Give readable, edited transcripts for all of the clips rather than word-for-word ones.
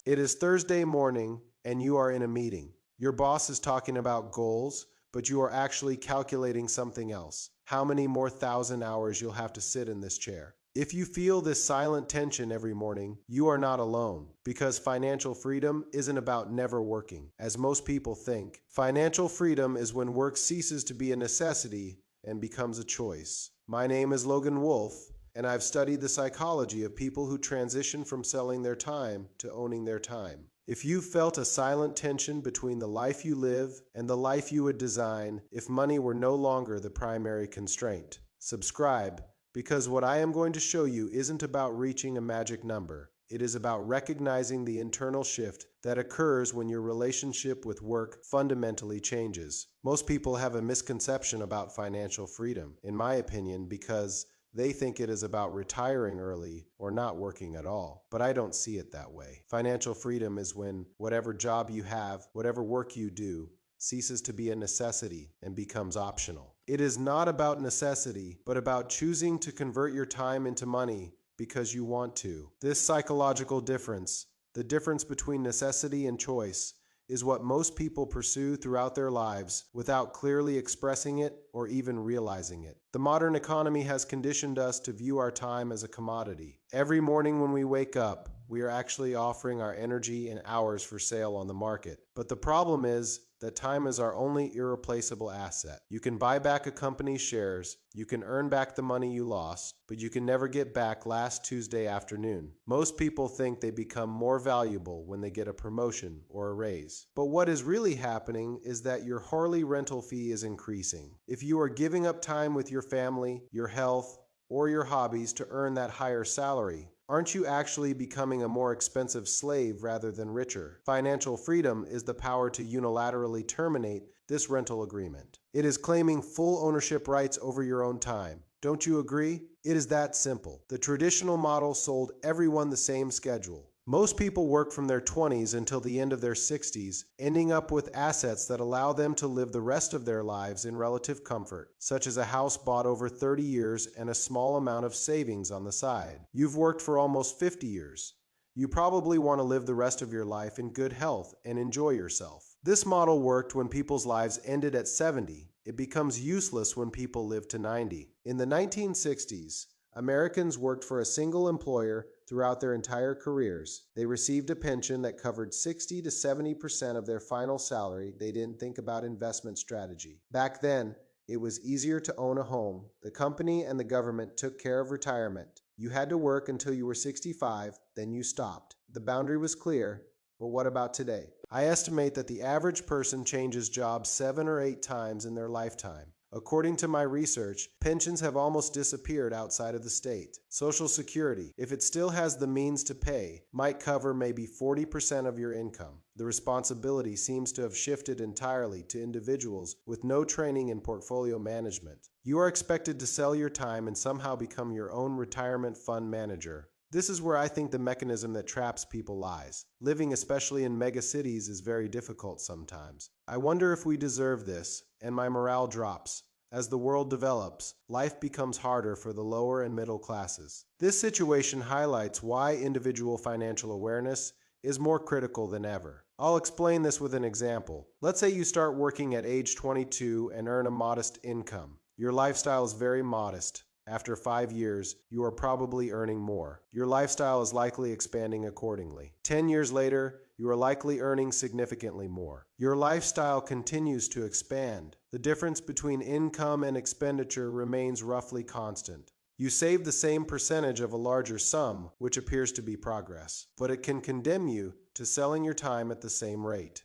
It is Thursday morning and you are in a meeting. Your boss is talking about goals, but you are actually calculating something else. How many more thousand hours you'll have to sit in this chair. If you feel this silent tension every morning, you are not alone, because financial freedom isn't about never working, as most people think. Financial freedom is when work ceases to be a necessity and becomes a choice. My name is Logan Wolfe, and I've studied the psychology of people who transition from selling their time to owning their time. If you felt a silent tension between the life you live and the life you would design if money were no longer the primary constraint, subscribe, because what I am going to show you isn't about reaching a magic number. It is about recognizing the internal shift that occurs when your relationship with work fundamentally changes. Most people have a misconception about financial freedom, in my opinion, because they think it is about retiring early or not working at all. But I don't see it that way. Financial freedom is when whatever job you have, whatever work you do, ceases to be a necessity and becomes optional. It is not about necessity, but about choosing to convert your time into money because you want to. This psychological difference, the difference between necessity and choice, is what most people pursue throughout their lives without clearly expressing it or even realizing it. The modern economy has conditioned us to view our time as a commodity. Every morning when we wake up, we are actually offering our energy and hours for sale on the market. But the problem is that time is our only irreplaceable asset. You can buy back a company's shares, you can earn back the money you lost, but you can never get back last Tuesday afternoon. Most people think they become more valuable when they get a promotion or a raise. But what is really happening is that your hourly rental fee is increasing. If you are giving up time with your family, your health, or your hobbies to earn that higher salary, aren't you actually becoming a more expensive slave rather than richer? Financial freedom is the power to unilaterally terminate this rental agreement. It is claiming full ownership rights over your own time. Don't you agree? It is that simple. The traditional model sold everyone the same schedule. Most people work from their 20s until the end of their 60s, ending up with assets that allow them to live the rest of their lives in relative comfort, such as a house bought over 30 years and a small amount of savings on the side. You've worked for almost 50 years. You probably want to live the rest of your life in good health and enjoy yourself. This model worked when people's lives ended at 70. It becomes useless when people live to 90. In the 1960s, Americans worked for a single employer throughout their entire careers. They received a pension that covered 60 to 70% of their final salary. They didn't think about investment strategy. Back then, it was easier to own a home. The company and the government took care of retirement. You had to work until you were 65, then you stopped. The boundary was clear, but what about today? I estimate that the average person changes jobs 7 or 8 times in their lifetime. According to my research, pensions have almost disappeared outside of the state. Social Security, if it still has the means to pay, might cover maybe 40% of your income. The responsibility seems to have shifted entirely to individuals with no training in portfolio management. You are expected to sell your time and somehow become your own retirement fund manager. This is where I think the mechanism that traps people lies. Living, especially in megacities, is very difficult sometimes. I wonder if we deserve this, and my morale drops. As the world develops, life becomes harder for the lower and middle classes. This situation highlights why individual financial awareness is more critical than ever. I'll explain this with an example. Let's say you start working at age 22 and earn a modest income. Your lifestyle is very modest. After 5 years, you are probably earning more. Your lifestyle is likely expanding accordingly. 10 years later, you are likely earning significantly more. Your lifestyle continues to expand. The difference between income and expenditure remains roughly constant. You save the same percentage of a larger sum, which appears to be progress, but it can condemn you to selling your time at the same rate.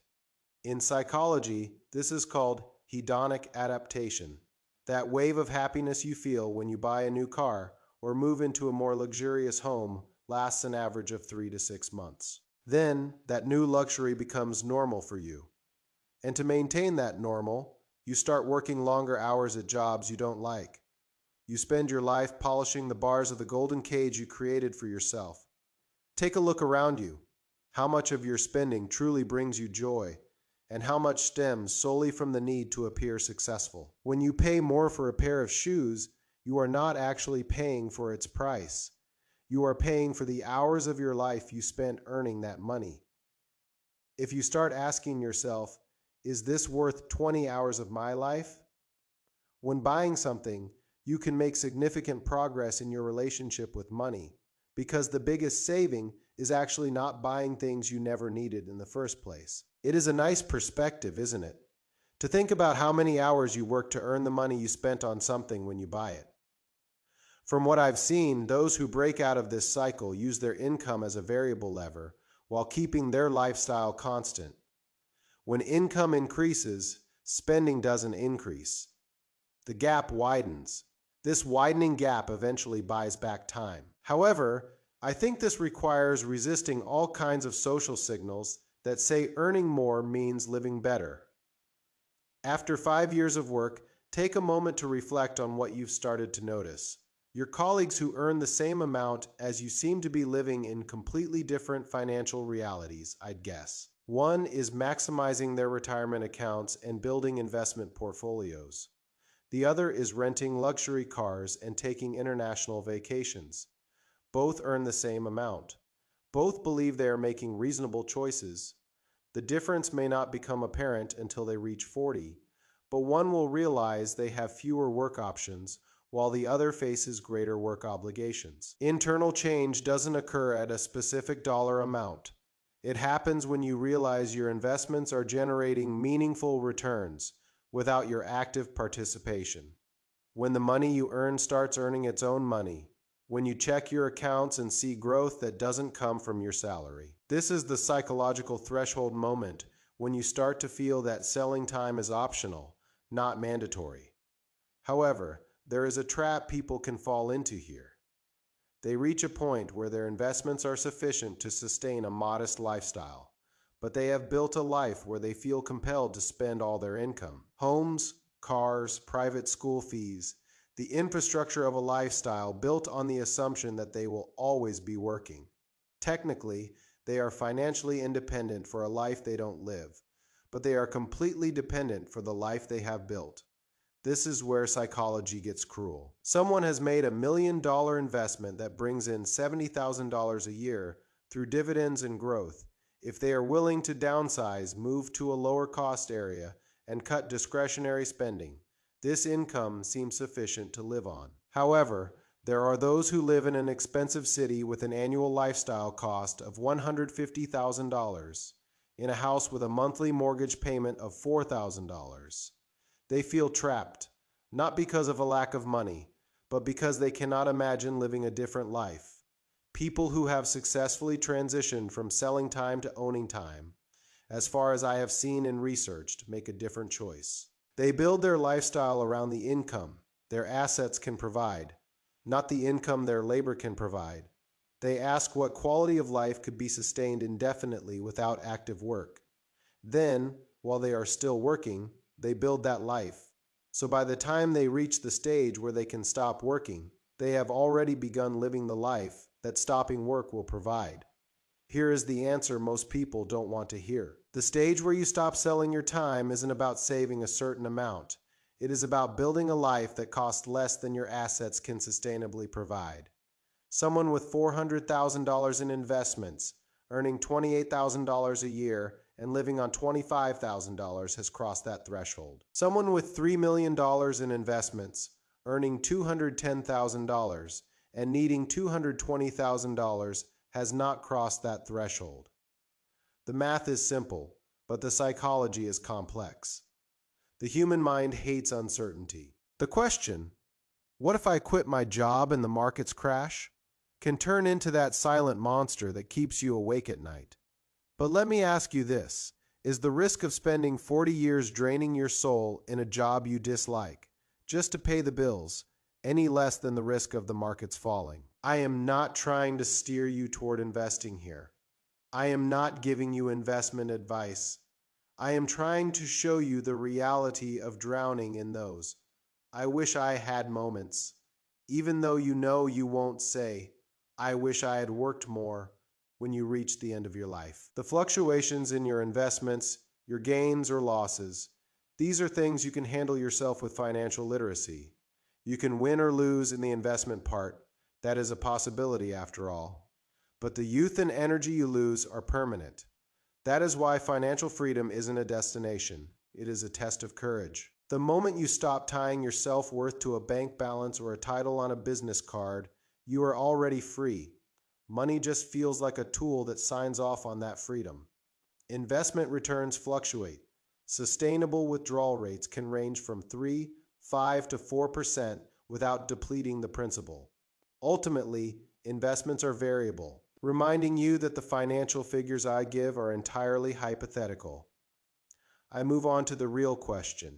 In psychology, this is called hedonic adaptation. That wave of happiness you feel when you buy a new car or move into a more luxurious home lasts an average of 3 to 6 months. Then, that new luxury becomes normal for you. And to maintain that normal, you start working longer hours at jobs you don't like. You spend your life polishing the bars of the golden cage you created for yourself. Take a look around you. How much of your spending truly brings you joy? And how much stems solely from the need to appear successful? When you pay more for a pair of shoes, you are not actually paying for its price. You are paying for the hours of your life you spent earning that money. If you start asking yourself, is this worth 20 hours of my life? When buying something, you can make significant progress in your relationship with money because the biggest saving is actually not buying things you never needed in the first place. It is a nice perspective, isn't it? To think about how many hours you work to earn the money you spent on something when you buy it. From what I've seen, those who break out of this cycle use their income as a variable lever while keeping their lifestyle constant. When income increases, spending doesn't increase. The gap widens. This widening gap eventually buys back time. However, I think this requires resisting all kinds of social signals that say earning more means living better. After 5 years of work, take a moment to reflect on what you've started to notice. Your colleagues who earn the same amount as you seem to be living in completely different financial realities, I'd guess. One is maximizing their retirement accounts and building investment portfolios. The other is renting luxury cars and taking international vacations. Both earn the same amount. Both believe they are making reasonable choices. The difference may not become apparent until they reach 40, but one will realize they have fewer work options while the other faces greater work obligations. Internal change doesn't occur at a specific dollar amount. It happens when you realize your investments are generating meaningful returns without your active participation. When the money you earn starts earning its own money. When you check your accounts and see growth that doesn't come from your salary. This is the psychological threshold moment when you start to feel that selling time is optional, not mandatory. However, there is a trap people can fall into here. They reach a point where their investments are sufficient to sustain a modest lifestyle, but they have built a life where they feel compelled to spend all their income. Homes, cars, private school fees, the infrastructure of a lifestyle built on the assumption that they will always be working. Technically, they are financially independent for a life they don't live, but they are completely dependent for the life they have built. This is where psychology gets cruel. Someone has made $1 million investment that brings in $70,000 a year through dividends and growth. If they are willing to downsize, move to a lower cost area, and cut discretionary spending, this income seems sufficient to live on. However, there are those who live in an expensive city with an annual lifestyle cost of $150,000 in a house with a monthly mortgage payment of $4,000. They feel trapped, not because of a lack of money, but because they cannot imagine living a different life. People who have successfully transitioned from selling time to owning time, as far as I have seen and researched, make a different choice. They build their lifestyle around the income their assets can provide, not the income their labor can provide. They ask what quality of life could be sustained indefinitely without active work. Then, while they are still working, they build that life. So by the time they reach the stage where they can stop working, they have already begun living the life that stopping work will provide. Here is the answer most people don't want to hear. The stage where you stop selling your time isn't about saving a certain amount. It is about building a life that costs less than your assets can sustainably provide. Someone with $400,000 in investments, earning $28,000 a year, and living on $25,000 has crossed that threshold. Someone with $3 million in investments, earning $210,000, and needing $220,000 has not crossed that threshold. The math is simple, but the psychology is complex. The human mind hates uncertainty. The question, what if I quit my job and the markets crash, can turn into that silent monster that keeps you awake at night. But let me ask you this, is the risk of spending 40 years draining your soul in a job you dislike, just to pay the bills, any less than the risk of the markets falling? I am not trying to steer you toward investing here. I am not giving you investment advice. I am trying to show you the reality of drowning in those "I wish I had" moments, even though you know you won't say, "I wish I had worked more," when you reach the end of your life. The fluctuations in your investments, your gains or losses, these are things you can handle yourself with financial literacy. You can win or lose in the investment part. That is a possibility after all. But the youth and energy you lose are permanent. That is why financial freedom isn't a destination, it is a test of courage. The moment you stop tying your self-worth to a bank balance or a title on a business card, you are already free. Money just feels like a tool that signs off on that freedom. Investment returns fluctuate. Sustainable withdrawal rates can range from 3, 5 to 4% without depleting the principal. Ultimately, investments are variable, reminding you that the financial figures I give are entirely hypothetical. I move on to the real question.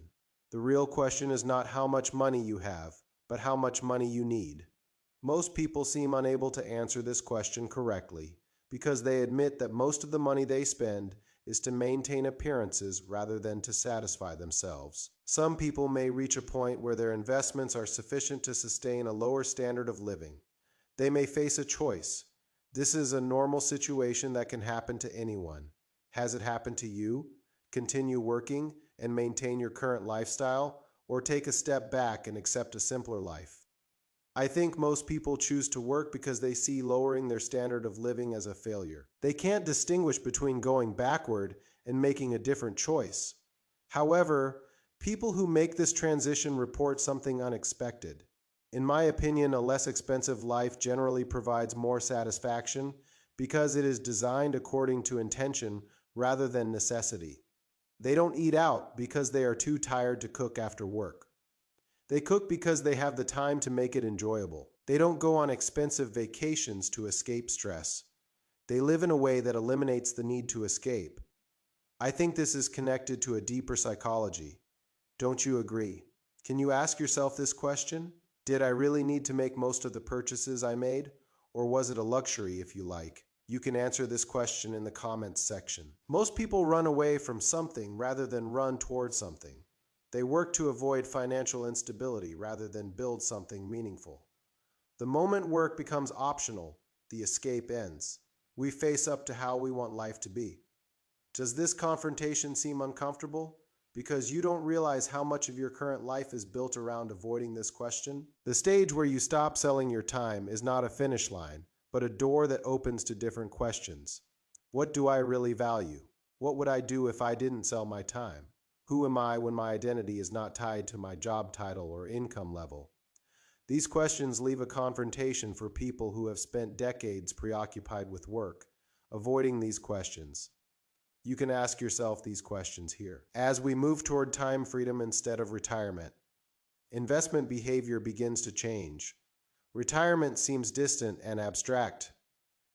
The real question is not how much money you have, but how much money you need. Most people seem unable to answer this question correctly because they admit that most of the money they spend is to maintain appearances rather than to satisfy themselves. Some people may reach a point where their investments are sufficient to sustain a lower standard of living. They may face a choice. This is a normal situation that can happen to anyone. Has it happened to you? Continue working and maintain your current lifestyle, or take a step back and accept a simpler life? I think most people choose to work because they see lowering their standard of living as a failure. They can't distinguish between going backward and making a different choice. However, people who make this transition report something unexpected. In my opinion, a less expensive life generally provides more satisfaction because it is designed according to intention rather than necessity. They don't eat out because they are too tired to cook after work. They cook because they have the time to make it enjoyable. They don't go on expensive vacations to escape stress. They live in a way that eliminates the need to escape. I think this is connected to a deeper psychology. Don't you agree? Can you ask yourself this question? Did I really need to make most of the purchases I made? Or was it a luxury, if you like? You can answer this question in the comments section. Most people run away from something rather than run towards something. They work to avoid financial instability rather than build something meaningful. The moment work becomes optional, the escape ends. We face up to how we want life to be. Does this confrontation seem uncomfortable? Because you don't realize how much of your current life is built around avoiding this question? The stage where you stop selling your time is not a finish line, but a door that opens to different questions. What do I really value? What would I do if I didn't sell my time? Who am I when my identity is not tied to my job title or income level? These questions leave a confrontation for people who have spent decades preoccupied with work, avoiding these questions. You can ask yourself these questions here. As we move toward time freedom instead of retirement, investment behavior begins to change. Retirement seems distant and abstract.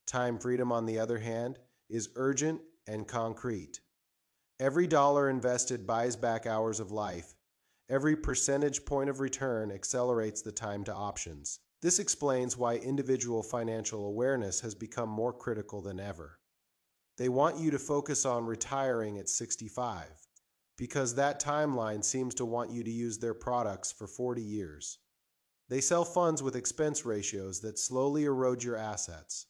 Time freedom, on the other hand, is urgent and concrete. Every dollar invested buys back hours of life. Every percentage point of return accelerates the time to options. This explains why individual financial awareness has become more critical than ever. They want you to focus on retiring at 65, because that timeline seems to want you to use their products for 40 years. They sell funds with expense ratios that slowly erode your assets.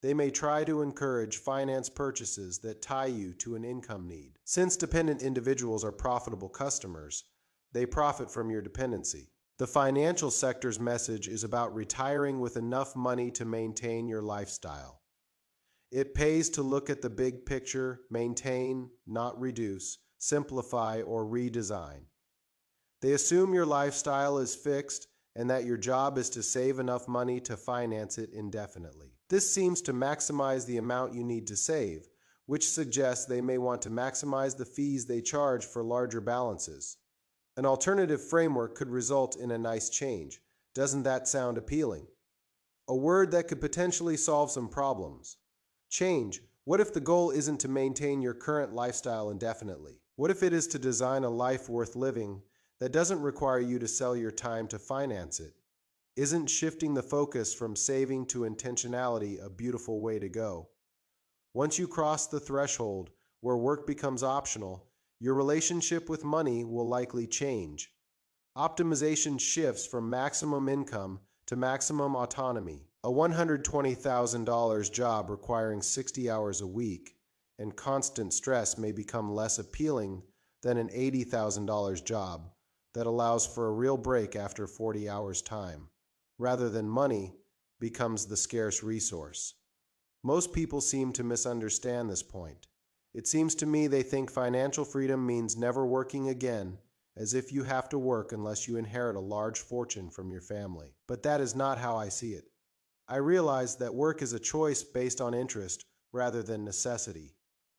They may try to encourage finance purchases that tie you to an income need. Since dependent individuals are profitable customers, they profit from your dependency. The financial sector's message is about retiring with enough money to maintain your lifestyle. It pays to look at the big picture, maintain, not reduce, simplify, or redesign. They assume your lifestyle is fixed and that your job is to save enough money to finance it indefinitely. This seems to maximize the amount you need to save, which suggests they may want to maximize the fees they charge for larger balances. An alternative framework could result in a nice change. Doesn't that sound appealing? A word that could potentially solve some problems. Change. What if the goal isn't to maintain your current lifestyle indefinitely? What if it is to design a life worth living that doesn't require you to sell your time to finance it? Isn't shifting the focus from saving to intentionality a beautiful way to go? Once you cross the threshold where work becomes optional, your relationship with money will likely change. Optimization shifts from maximum income to maximum autonomy. A $120,000 job requiring 60 hours a week and constant stress may become less appealing than an $80,000 job that allows for a real break after 40 hours' time, rather than money becomes the scarce resource. Most people seem to misunderstand this point. It seems to me they think financial freedom means never working again, as if you have to work unless you inherit a large fortune from your family. But that is not how I see it. I realize that work is a choice based on interest rather than necessity.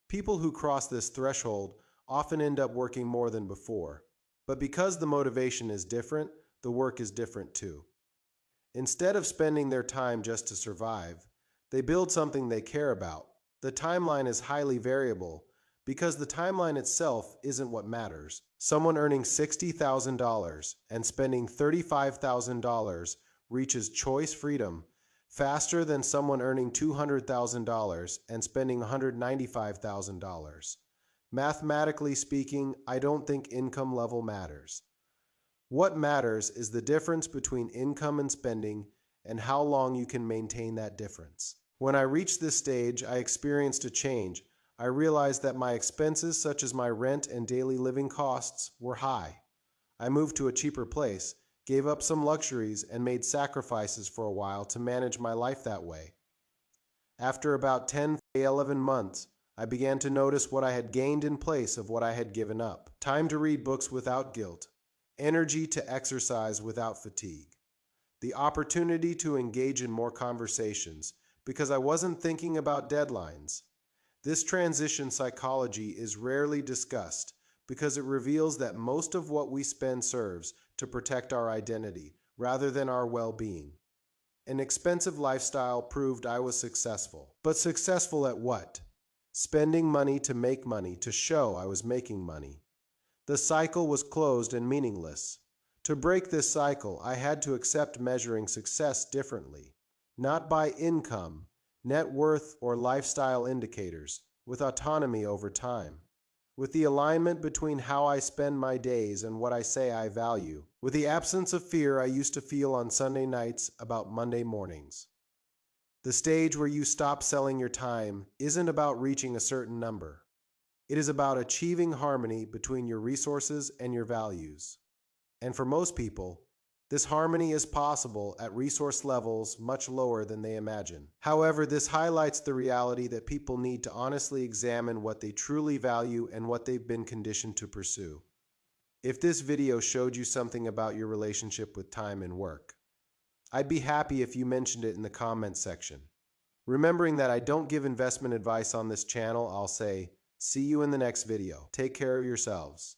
People who cross this threshold often end up working more than before. But because the motivation is different, the work is different too. Instead of spending their time just to survive, they build something they care about. The timeline is highly variable because the timeline itself isn't what matters. Someone earning $60,000 and spending $35,000 reaches choice freedom faster than someone earning $200,000 and spending $195,000. Mathematically speaking, I don't think income level matters. What matters is the difference between income and spending and how long you can maintain that difference. When I reached this stage, I experienced a change. I realized that my expenses, such as my rent and daily living costs, were high. I moved to a cheaper place, gave up some luxuries, and made sacrifices for a while to manage my life that way. After about 11 months, I began to notice what I had gained in place of what I had given up. Time to read books without guilt, energy to exercise without fatigue, the opportunity to engage in more conversations because I wasn't thinking about deadlines. This transition psychology is rarely discussed because it reveals that most of what we spend serves to protect our identity rather than our well-being. An expensive lifestyle proved I was successful. But successful at what? Spending money to make money, to show I was making money. The cycle was closed and meaningless. To break this cycle, I had to accept measuring success differently, not by income, net worth, or lifestyle indicators, with autonomy over time, with the alignment between how I spend my days and what I say I value, with the absence of fear I used to feel on Sunday nights about Monday mornings. The stage where you stop selling your time isn't about reaching a certain number. It is about achieving harmony between your resources and your values. And for most people, this harmony is possible at resource levels much lower than they imagine. However, this highlights the reality that people need to honestly examine what they truly value and what they've been conditioned to pursue. If this video showed you something about your relationship with time and work, I'd be happy if you mentioned it in the comments section. Remembering that I don't give investment advice on this channel, I'll say, see you in the next video. Take care of yourselves.